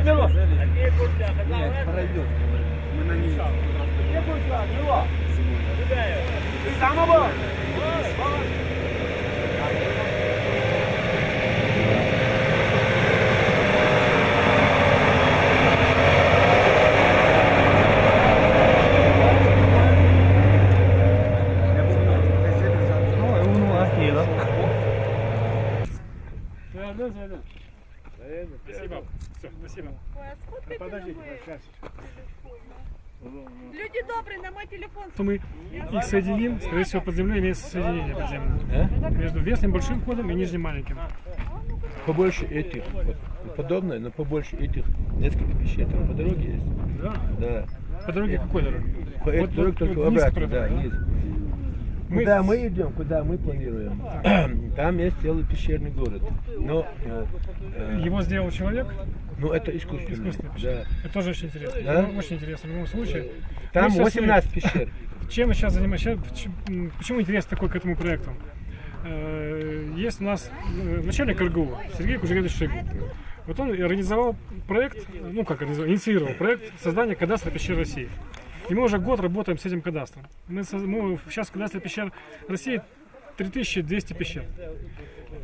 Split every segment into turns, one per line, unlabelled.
Бело.
Нет, пройдет. Мы на ней.
Там был.
Спасибо. Все, спасибо.
Ой, а сфоткайте
Подождите,
на мой
сейчас.
телефон. Люди добрые, на мой телефон.
То мы их соединим, скорее всего, под землей имеется соединение подземное. Между верхним большим входом и нижним маленьким.
Побольше этих, вот, подобное, но побольше этих, несколько пещер там по дороге есть.
Да.
Да.
По дороге какой дороге?
По этой дороге только
вниз,
обратно,
которая
да,
дорога,
вниз.
Мы
Куда
с-
мы идем, куда мы планируем, там есть целый пещерный город. Но
Его сделал человек,
ну, это искусственный.
искусственный.
Да.
Это тоже очень интересно.
Да?
Ну, очень интересно в любом случае.
Там
Мы сейчас
18 пещер.
Чем мы сейчас занимаемся? Почему интерес такой к этому проекту? Есть у нас начальник РГУ Сергей Кужегедович Шигу. Вот он организовал проект, ну как организовал, инициировал проект создания кадастра пещер России. И мы уже год работаем с этим кадастром. Мы сейчас в кадастре пещер России 3200 пещер.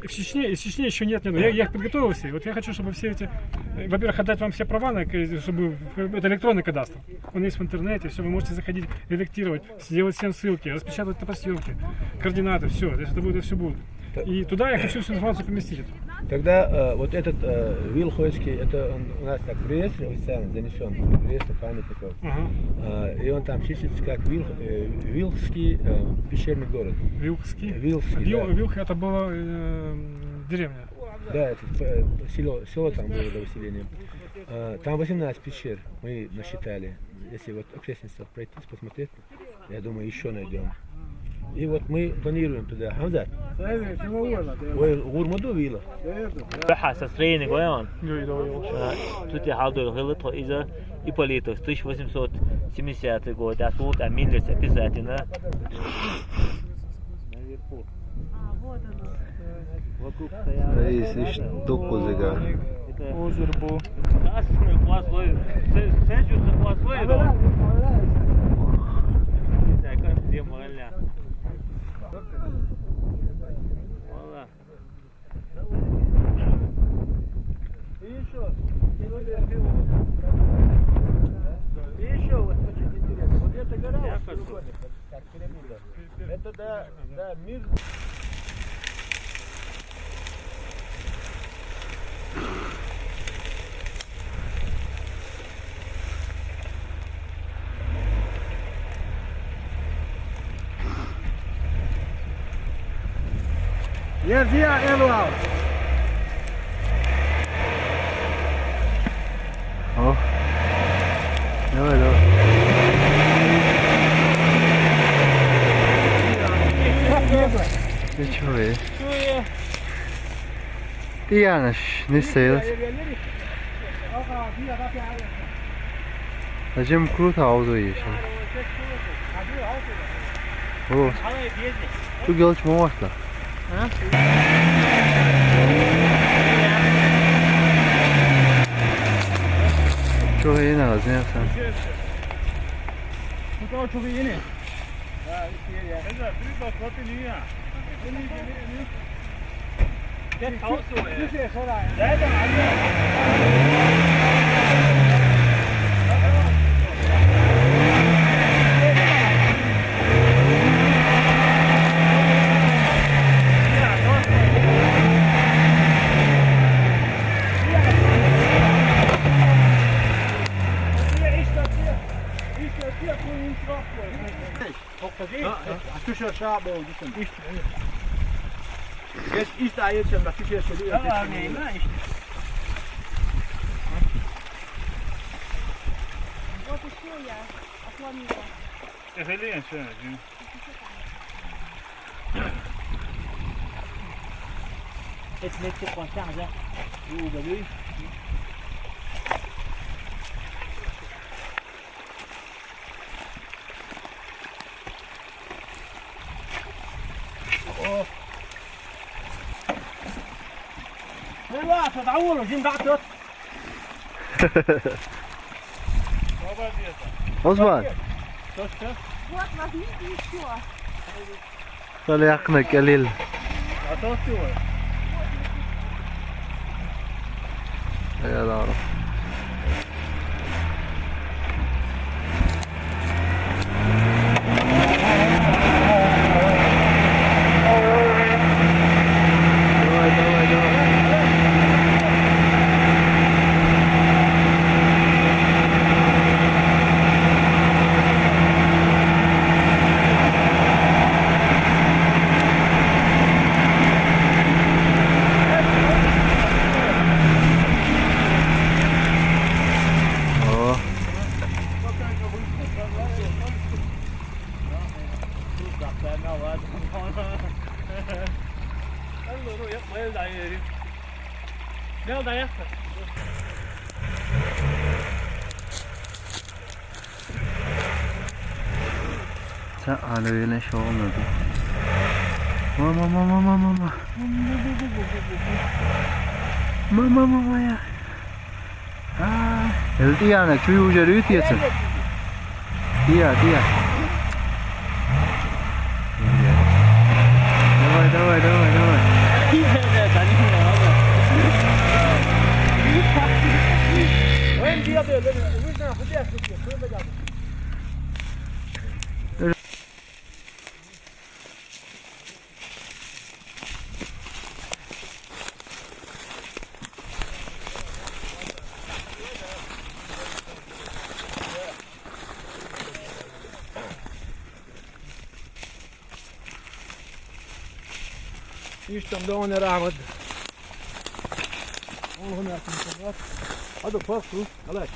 И из Чечни еще нет. Я их подготовил все. Вот я хочу, чтобы все эти... Во-первых, отдать вам все права, чтобы... Это электронный кадастр. Он есть в интернете, все, вы можете заходить, редактировать, сделать всем ссылки, распечатать топосъемки, координаты, все. Это все будет. И туда я хочу всю информацию поместить.
Тогда вот этот Вилхойский, это он у нас так в реестре официально занесен, в реестр памятников.
Ага.
И он там числится как Вилхский пещерный город.
Вилхский?
Вилхский, да.
Вилх это была деревня.
Да, это село там было до выселения. Там 18 пещер мы насчитали. Если вот окрестности пройтись, посмотреть, я думаю, еще найдем. И вот мы планируем туда. Хамзат, ой, гурмаду вила.
بحث строение гоян. Тут я халдой хилото из Ипполитов 1870 год. А тут Амилец обязательно. Наверху.
А, вот оно.
Вокруг стоят.
Если штуку зага.
Озеро было.
Красный пласлой. Сечу пласлой. Не знаю, как где морально. Вала.
Еще вот очень интересно. Вот эта гора,
Так, пирамида.
это да, мир. Ерзия Эвлау.
О, давай, давай. Ничего. Ты Яныш, не сейлс. Зачем круто аудио есть? О, tu geldi mi varsa? Çok iyi ne lazım ya sen?
Bu çok iyi ne? Gel tavuk soğuyor. Bir şey sonra. Nereden Tüşe şabe oldu sen. İşte ayırsan da tüşe söylüyor. Tamam neyim lan işte.
Вот еще я отломила.
Ekmek çok konsantre. Bu böyle.
Ne var? Tadavulu, şimdi dağıtıyor.
Osman.
Вот, возьмите еще.
طلع قليل. يا دارو. Sen alevine şey olmadı. Mama ya. Healthy ആണ് ചുയു ചെറിയ തീയച്ച. Dia. Давай.
وين دي ابيض وين خديها وين بجاب يشتم دون رعد هنا هذا فرصه خلاص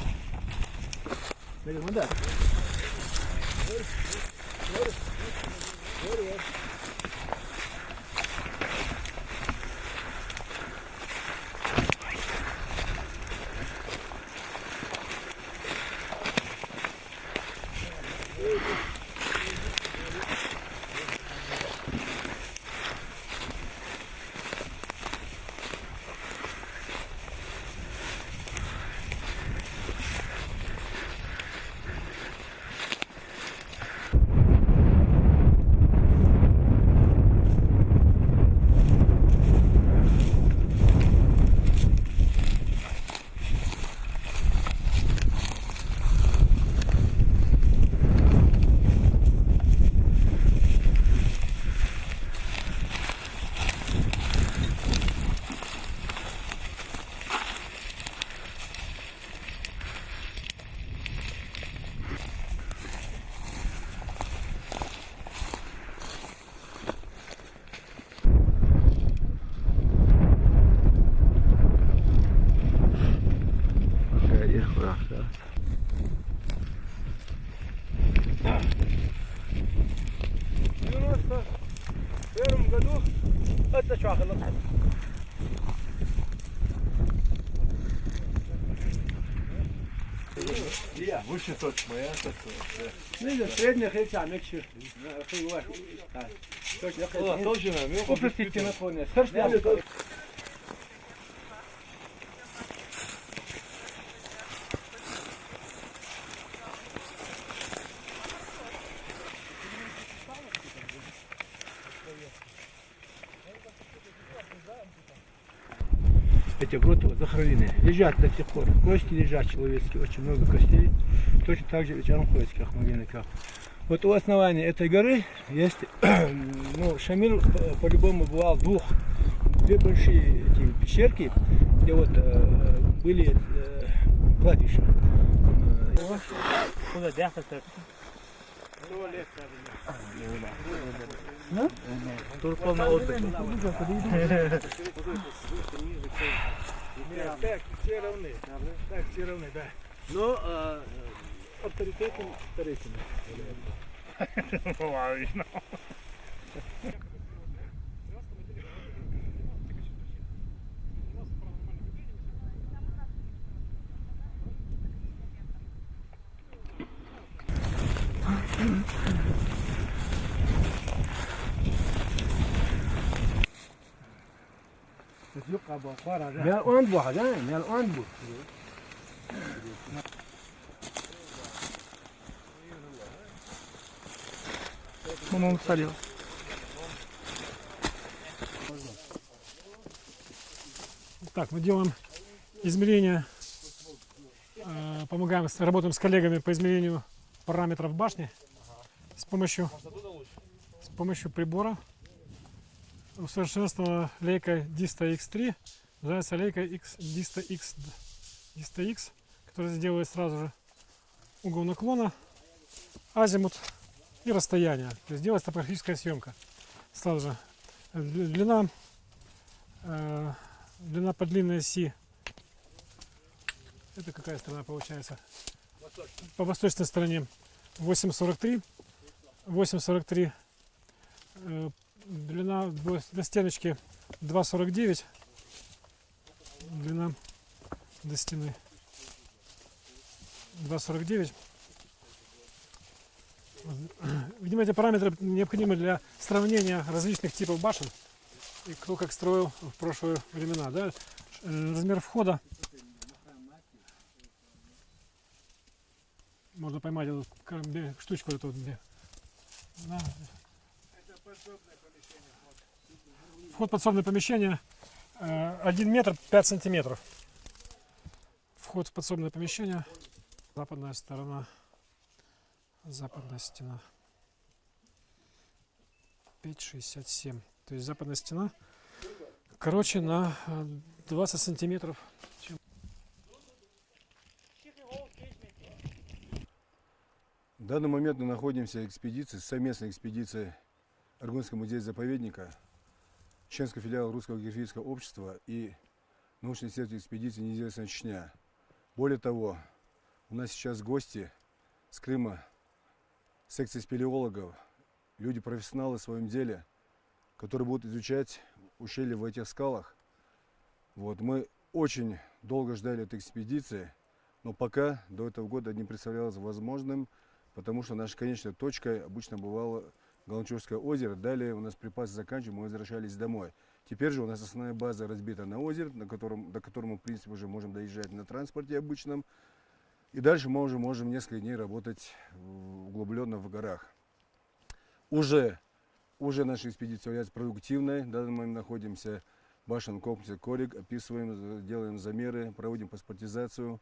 نجي من ده Это что, ахло?
Выше точно, я
Видишь, средних яйца, мягче.
тоже наверх.
Упростите на фоне. Сырьте. Эти гроты вот захоронены, лежат до сих пор, кости лежат человеческие, очень много костей, точно так же в Чармхойских могильниках. Вот у основания этой горы есть, ну, Шамиль по-любому бывал две большие эти пещерки, где вот были кладбища.
Турпална отдых.
Так, все равны. Так, все равны, да. Но авторитетом старейшины. مال اون بو هذا مال اون بو
По-моему, садил.
Так, мы делаем измерения, помогаем, работаем с коллегами по измерению параметров башни с помощью прибора, усовершенствованного лейкой Dista X3, называется лейка Dista X, которая сделает сразу же угол наклона, азимут и расстояние. То есть делается топографическая съемка. Сразу же длина по длинной оси. Это какая сторона получается? По восточной стороне 8,43. 8,43. Длина до стеночки 2,49. Длина до стены 2,49. Видимо, эти параметры необходимы для сравнения различных типов башен и кто как строил в прошлые времена. Да? Размер входа. Можно поймать эту штучку. Эту, да. Вход в подсобное помещение 1 метр 5 сантиметров. Вход в подсобное помещение. Западная сторона. Западная стена 5,67. То есть западная стена короче на 20 сантиметров.
В данный момент мы находимся в экспедиции, совместной экспедиции Аргунского музея-заповедника, Чеченского филиала Русского географического общества и научно-исследовательской экспедиции «Неизвестная Чечня». Более того, у нас сейчас гости с Крыма, секция спелеологов, люди профессионалы в своем деле, которые будут изучать ущелья в этих скалах. Вот, мы очень долго ждали этой экспедиции, но пока до этого года не представлялось возможным, потому что нашей конечной точкой обычно бывало Галанчевское озеро. Далее у нас припасы заканчивались, мы возвращались домой. Теперь же у нас основная база разбита на озере, до которого мы, в принципе, уже можем доезжать на транспорте обычном. И дальше мы уже можем несколько дней работать углубленно в горах. Уже наша экспедиция является продуктивной. В данный момент находимся в башенном комплексе Корик, описываем, делаем замеры, проводим паспортизацию.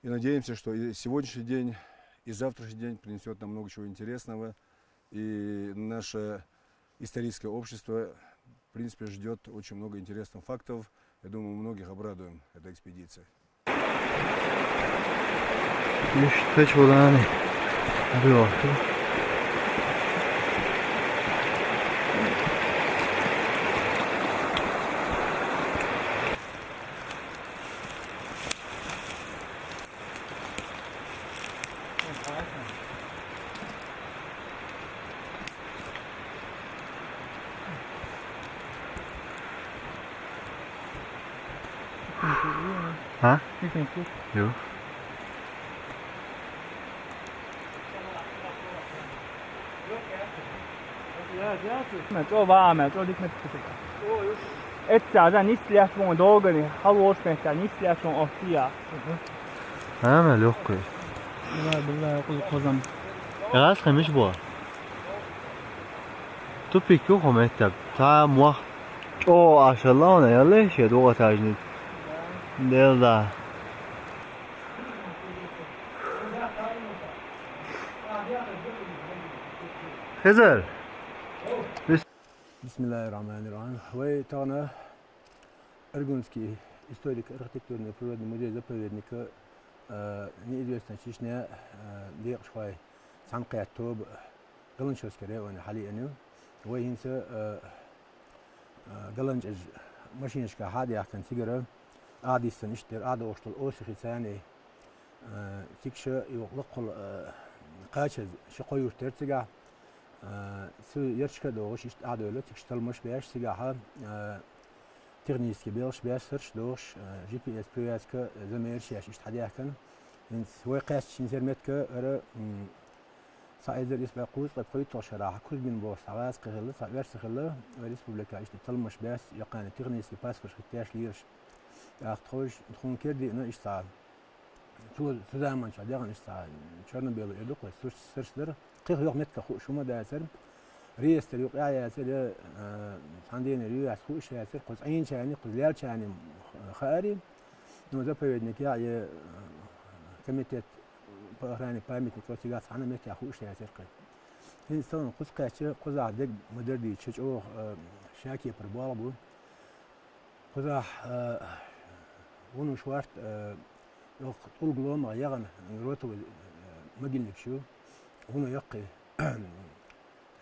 И надеемся, что и сегодняшний день, и завтрашний день принесет нам много чего интересного. И наше историческое общество, в принципе, ждет очень много интересных фактов. Я думаю, мы многих обрадуем этой экспедицией.
İşte çoğunluğu arıyor. Ha? Yok.
O vaamet, olik met kutika. Egyszerűen niszliás van dolgani, halós mekkel niszliás van a szia.
Ha, yok ki.
Billah yaqulu qozam.
Eğer خميش بوا. تو پیکو خمت تا موخ. او عشالله اونه یاله شه دوغا تاجنید. دلدا. خزر.
Bismillahirrahmanirrahim. Вы тана Аргунский историко-архитектурный природный музей-заповедника неизвестная Чечня ديقشخاي سانقيات توب قلنشوسكي ريوان حاليا وينسى قلنج ماشينشكا هادي كان سيجرا عادي سنشتر عادي وشتل اوسخي ثاني سيكشا يقلقل قاشز شقويور ترتجع سو يرشكا دوش اشت عادي ولا تكشتل مش بياش سيجاها تغنيسكي بيلش بياش سرش دوش جي بي اس بياسكا زميرش ياش اشت حديا كان هو قاس شنزرمتكا ارى سايزر يسبق قوس قد قيت شراح كل من بوس عواز قهله ساير سخله وريسبوبليكا اشت تلمش باس يقان تغنيسكي باسكش ختاش ليرش اختوج تكون كردي انه اشتعال Suzaman çadağın işte Çornobil eduk ve sırçları 40 yok metka şuma da eser. Riyester yok ya eser sandine riyo su iş eser qoz'ayn çani qozlyal çani khari. No zapovednik ya komitet Pahrani pamятник Росгаз ana metka khu iş eser qay. İnsan qozqaçı qozadek moderdi çeço şaki prbal bu. Qozah onun şvart yok طول gloma yagan rotu magilnik şu onu yaqi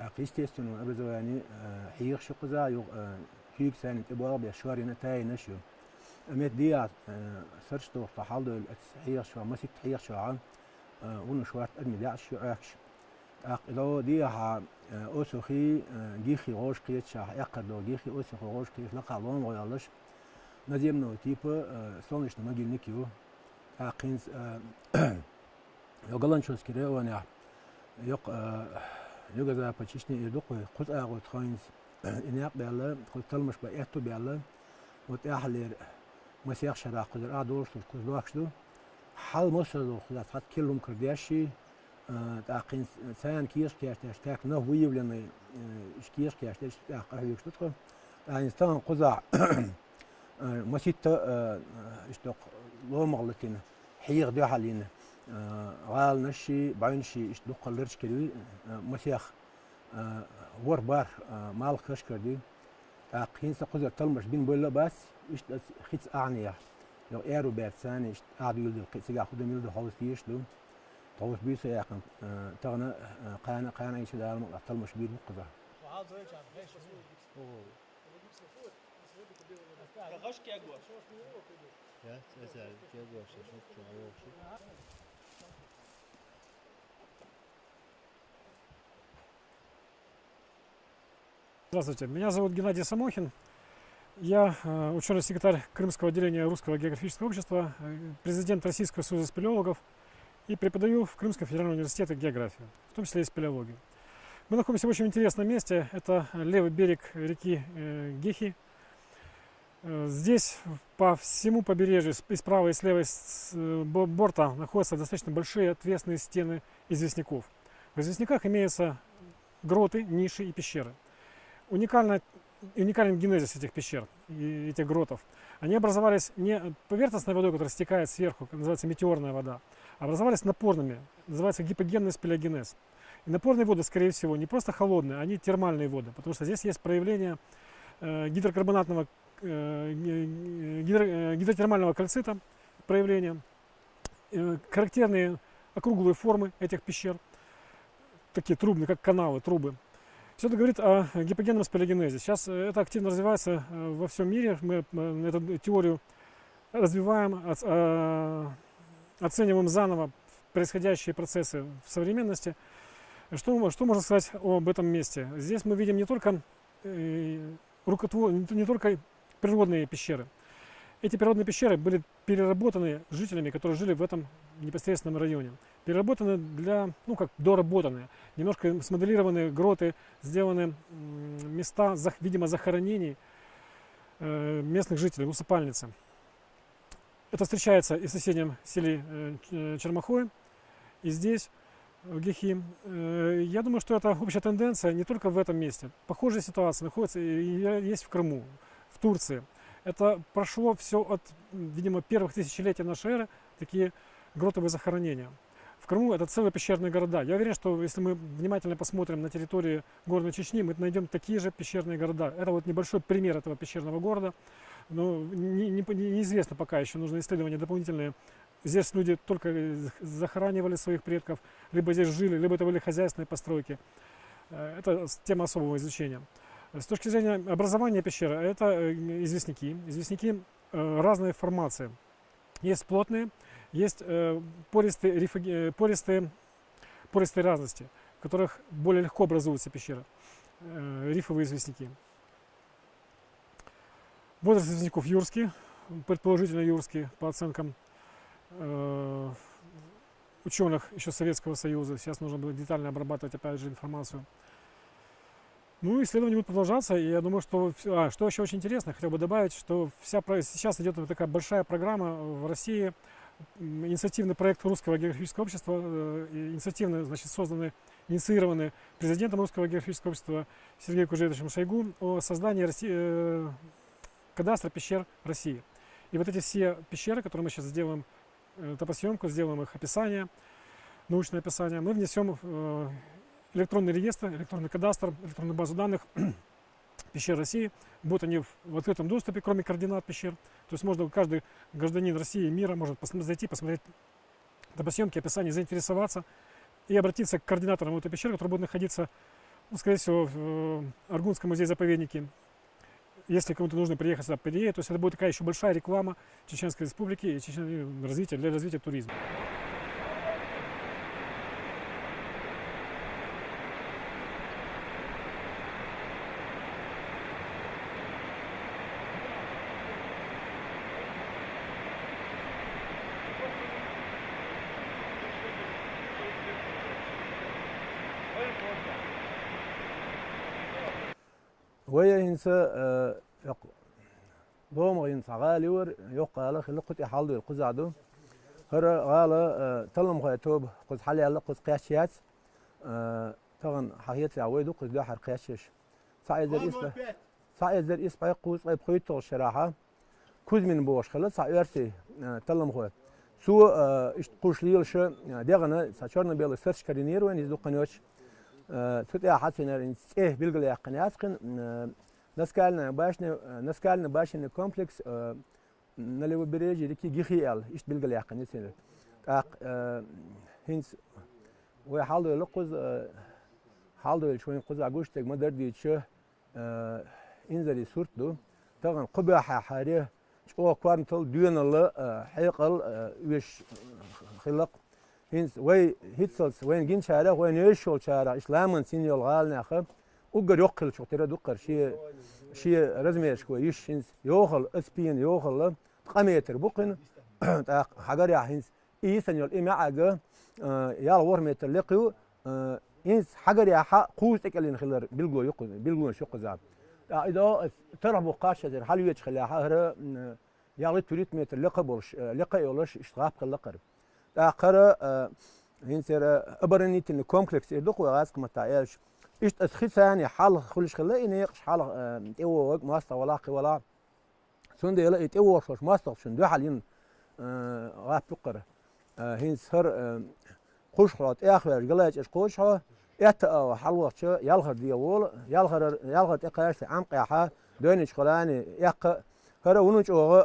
aqistestunu abazwani hiyiq şu qiza yok hiyik sanit ibab ya şwarina tayna şu amet diya sarch to tahaldu hiyiq şu masit hiyiq şu an onu şwart admi da şu akş aqlo diya ha osuhi gixi gosh qiyat şah yaqdo gixi osuhi gosh qiyat laqalon qoyalış nazemno tipi солнечный могильник его Aqins Yogalanchowski rayoni yok yogaza почти eduk quz ağut khayns inaq bella quz talmış ba ehtu bella ot ahlir masiyaq shara qudar adorsu quz doqshdu hal mosadu khula sat kilum kirdiashi aqins san kish kiyashtash tak no выявленный kish kiyashtash aqayuk tutqo instan quza masita ishtoq لومغلتين حيغ دو حالين غال نشي بعينشي اش دو قلرش كدوي مسيخ ور بار مال خش كردي قين سقزر تلمش بين بولا بس اش خيت اعنيا لو ايرو باتسان اش قاعد يلد سيغا خدم يلد هولس فيش دو طوش بيس يقن تغنا قانا ايش دار تلمش بين قزا
Здравствуйте, меня зовут Геннадий Самохин. Я ученый секретарь Крымского отделения Русского географического общества, президент Российского союза спелеологов и преподаю в Крымском федеральном университете географию, в том числе и спелеологию. Мы находимся в очень интересном месте. Это левый берег реки Гехи. Здесь по всему побережью, и справа, и слева борта находятся достаточно большие отвесные стены известняков. В известняках имеются гроты, ниши и пещеры. Уникален генезис этих пещер и этих гротов. Они образовались не поверхностной водой, которая стекает сверху, называется метеорная вода, а образовались напорными, называется гипогенный спелеогенез. И напорные воды, скорее всего, не просто холодные, они термальные воды, потому что здесь есть проявление гидрокарбонатного гидротермального кальцита, проявления, характерные округлые формы этих пещер, такие трубные, как каналы, трубы. Все это говорит о гипогенном спелеогенезе. Сейчас это активно развивается во всем мире. Мы эту теорию развиваем, оцениваем заново происходящие процессы в современности. Что можно сказать об этом месте? Здесь мы видим не только природные пещеры. Эти природные пещеры были переработаны жителями, которые жили в этом непосредственном районе. Переработаны доработанные. Немножко смоделированные гроты, сделаны места, видимо, захоронений местных жителей, усыпальницы. Это встречается и в соседнем селе Чермахое, и здесь, в Гехи. Я думаю, что это общая тенденция не только в этом месте. Похожая ситуация находится и есть в Крыму, в Турции. Это прошло все от, видимо, первых тысячелетий нашей эры, такие гротовые захоронения. В Крыму это целые пещерные города. Я уверен, что если мы внимательно посмотрим на территории города Чечни, мы найдем такие же пещерные города. Это вот небольшой пример этого пещерного города. Но неизвестно пока еще, нужны исследования дополнительные. Здесь люди только захоранивали своих предков, либо здесь жили, либо это были хозяйственные постройки. Это тема особого изучения. С точки зрения образования пещеры, это известняки. Известняки разной формации. Есть плотные, есть пористые разности, в которых более легко образуются пещеры, рифовые известняки. Возраст известняков юрский, предположительно юрский, по оценкам ученых еще Советского Союза. Сейчас нужно было детально обрабатывать, опять же, информацию. Ну, исследования будут продолжаться, и я думаю, что еще очень интересно, хотел бы добавить, что сейчас идет такая большая программа в России инициативный проект Русского географического общества, инициативно, значит, инициированы президентом Русского географического общества Сергеем Кужевичем Шойгу о создании кадастра пещер России. И вот эти все пещеры, которые мы сейчас сделаем, топосъемку, сделаем их описание, научное описание, мы внесем в электронный реестр, электронный кадастр, электронную базу данных пещер России. Будут они в открытом доступе, кроме координат пещер. То есть можно, каждый гражданин России и мира может зайти, посмотреть топосъемки, описание, заинтересоваться и обратиться к координаторам этой пещеры, которые будут находиться, ну, скорее всего, в Аргунском музее-заповеднике. Если кому-то нужно приехать сюда, приедет. То есть это будет такая еще большая реклама Чеченской Республики и для развития туризма.
ويا إنسا دوم إنسا غاليور يقال خلقت يحلو القزعدو هر غالا تلم خيتوب قز حالي على قز قياشيات طبعا حقيقة عويدو قز دو حر قياشيش سعي زر إسبع قوز قيب خيطو الشراحة كوز من بوش خلط سعي ورسي تلم خيط سو قوش ليلش ديغنا ساشورنا بيلا سيرش كارينيرو وين يزدو قنيوش سوتي حاسين إيه بيلقى يقني أسكن نسكالنا باشنا كومبلكس نلو بريجي لكي جيخيال إيش بيلقى يقني سنة هنس وحالو لقوز حالو شوين قوز عجوش تج ما دردي شو إنزلي صورت دو طبعا قبيحة حاريه شو كوارنتل دون الله حيقل ويش خلق هنس وين هيتسلس وين جين شارع وين يشول شارع إسلامن سينيول غالنا خب وقر يقل شو ترى دقر شيء رزميش كويش هنس يوخل أسبين يوخل قميتر بقن حجر يا هنس إيسانيول إما عجا يا ورميتر لقيو هنس حجر يا حق قوس تكلين خلر بيلجو يقل بيلجو شو قزام إذا ترى بقاش هذا حلو يتخلى هذا يا تريد متر لقبولش لقيولش اشتغاب خلقر آخر هنسر أبرنيت إن كومبلكس يدق وغاز كم تعيش إيش أسخيت يعني حال خلش خلا إني يقش حال إيوه ماستر ولا ولا سند يلا إيوه شوش ماستر شن دو حالين غاب بقرة هنسر خوش خلاط آخر جلاج إيش خوش ها يتأ حلوة شو يالخر ديوول يالخر تقاش عم قيحة دونيش خلاني يق هذا ونوش أو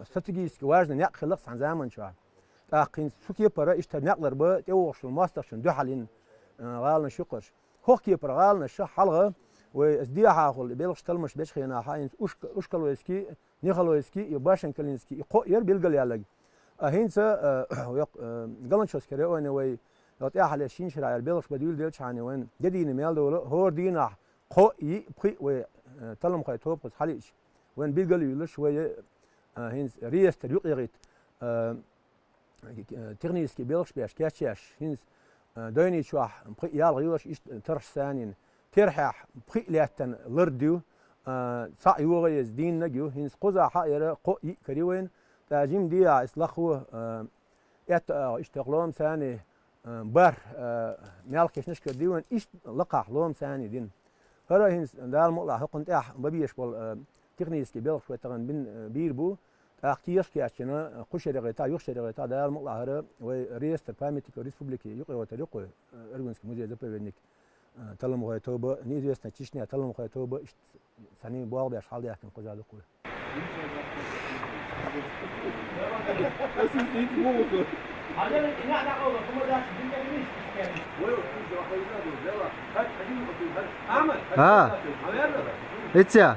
استراتيجيس كواجن يق خلص عن زمان شو أقين سوكي برا إشتناقلر با تيوش الماستر شن دو حالين غالنا شقش هوكي برا غالنا شح حلقة وازديها خل بيلش تلمش بيش خينا حين أشكالويسكي نيخالويسكي يباشن كلينسكي يقير بيلقل يالج هينسا قلنا شو سكري وين وي لطيا حلا شين شراير بيلش بديل ديلش عني وين جديني ميال دولة هو دينا قو يبقي وتلم خيطوب قص حليش وين بيلقل يلش وي هينس ريستر يقيريت تغنيسكي بيلش بيش كاتشاش هنس دوني شواح بقي يال غيوش إيش ترش ثانين ترحح بقي لاتن لرديو صع يوغيز دين نجيو هنس قزا حائرة قوي كريوين تاجيم دي إصلاحه اشتغلهم ثاني بار مالكش نشكر ديوان إيش لقح لهم ثاني دين هرا هنس دال مطلع حقنت ببيش بال تغنيسكي بيلش وتغن بين بيربو أختيارش كأشنا قشرة غيتا يخشرة غيتا ده المقلعة ورئيس البرلمانية الرئيسبليكي يقوي وتريقه أرجونسك مزيد زبيرنيك تلم غيتوبة نيزيس نتشني تلم غيتوبة سنين بوال بيشحال يحكم قزاد قوي.
إتيا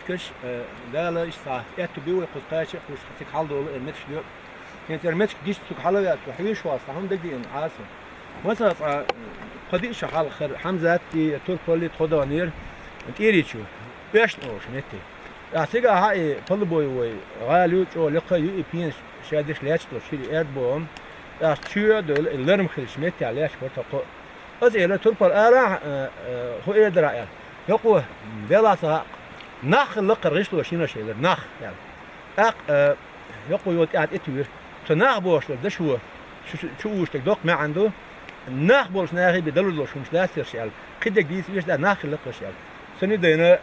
متكش لا لا إيش صح بيوي قطاش خوش خسك حال دول المتش دول كانت المتش جيش سك حلوة وحيش واسطة هم دقيقين عاصم مثلا قديش حال خير حمزة تي تور بولي تخدانير تيري شو بيش نوش نتي أعتقد هاي طلبوا وي غالو شو لقى يو بين شادش ليش تشيل إربوم أشتري دول اللرم خلش متي عليش ورتقو أزيل تور بول أرا هو إدراء يقوى بلا صح نخ لقى رجل وشينا شيء نخ يعني يقوى يوت قاعد إتوير تناخ بوش ده شو وش تقدق ما عنده ناخ بوش ناخي بدلو شو مش لاثر شيء قد جديد وش ده ناخ لقى شيء سني دينا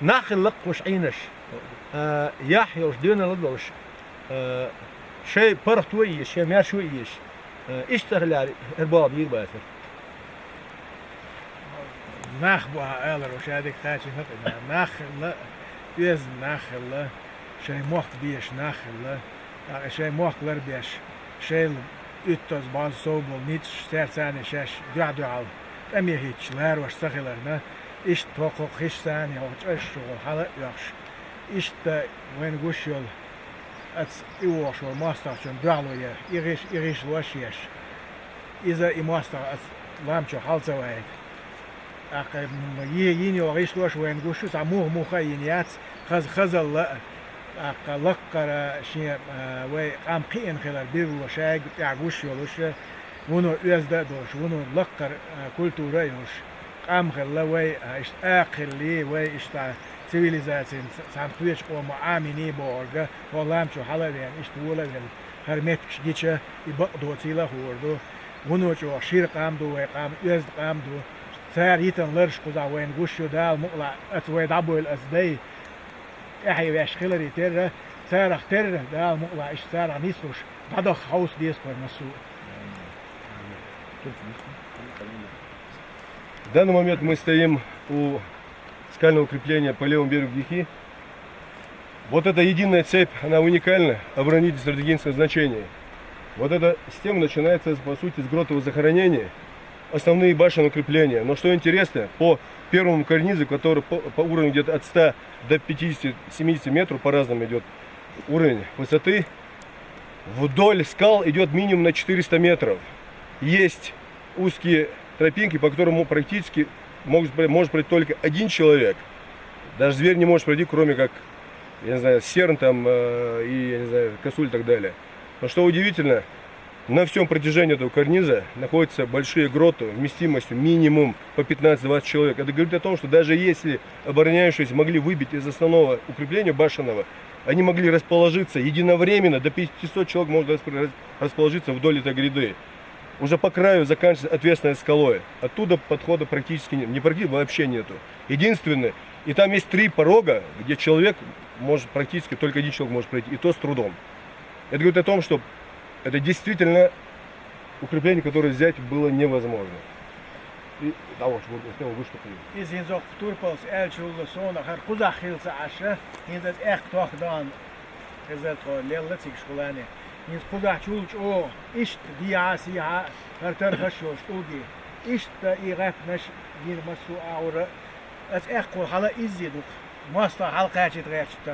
ناخ لقى وش عينش يحيى وش دينا لدلوش شيء برتوي شيء ما شو إيش اشتغل الباب يباسر
ناخ بوها آلر وش هذيك تاجي نقل ناخ لا يز ناخ لا شيء موخ بيش ناخ لا شيء موخ لر بيش شيء يتوز باز صوبل نيتش سير ثاني شاش دعال أمي هيتش لار وش سخيلرنا إيش توقع خش ثاني أو إيش شغل حلا يخش إيش تا وين قشيل أتس إيوش وماستر شون دعالو يا إيش وشيش إذا إماستر أتس لامشو حال سوايك أقل ييني وعيش لوش وين قشوا ساموه مخينيات خزل لا أقل لقر شيء وي قام قين خلال بير وشاق يعقوش يلوش ونو يزداد وش ونو لقر كولتورا يلوش قام خلال وي إيش أقل لي وي إيش تا سيفيليزاسيون سامتويش قوم عاميني بورجا والله شو حلا يعني إيش تقوله هرمتش جيتشا يبقدو تيلا هوردو ونو شو شير قام دو وي قام يزد قام دو سار يتن لرش قزا وين قشو دال مقلع اتوي دابو الاسدي احي باش خلري تر سار اختر دال مقلع ايش سار نيسوش بدخ هاوس ديس كوي مسو.
В данный момент мы стоим у скального укрепления по левому берегу Гихи. Вот эта единая цепь, она уникальна, оборонительно стратегического значения. Вот эта система начинается, по сути, с гротового захоронения, основные башенные укрепления. Но что интересно, по первому карнизу, который по уровню где-то от 100 до 50-70 метров, по-разному идет уровень высоты, вдоль скал идет минимум на 400 метров. Есть узкие тропинки, по которым практически может пройти только один человек. Даже зверь не может пройти, кроме как, я не знаю, серн там и, я не знаю, косуль и так далее. Но что удивительно, на всем протяжении этого карниза находятся большие гроты вместимостью минимум по 15-20 человек. Это говорит о том, что даже если обороняющиеся могли выбить из основного укрепления башенного, они могли расположиться единовременно, до 500 человек может расположиться вдоль этой гряды. Уже по краю заканчивается ответственной скалой. Оттуда подхода практически нет. Не практически, вообще нету. Единственное, и там есть 3 порога, где человек может практически, только один человек может пройти, и то с трудом. Это говорит о том, что это действительно укрепление, которое взять было невозможно. И того, что выступили.
Is in zo'n toerpels elchulde zone haar kuzachilse asje, in dat echt toch dan gezet gewoon lelletig schulane. In kuzachulch o ist die asi ha haar tergasho studi. Ist iraf nash hier masu aura. Het echt gewoon halle is dit ook. Master halkaatje dreigt te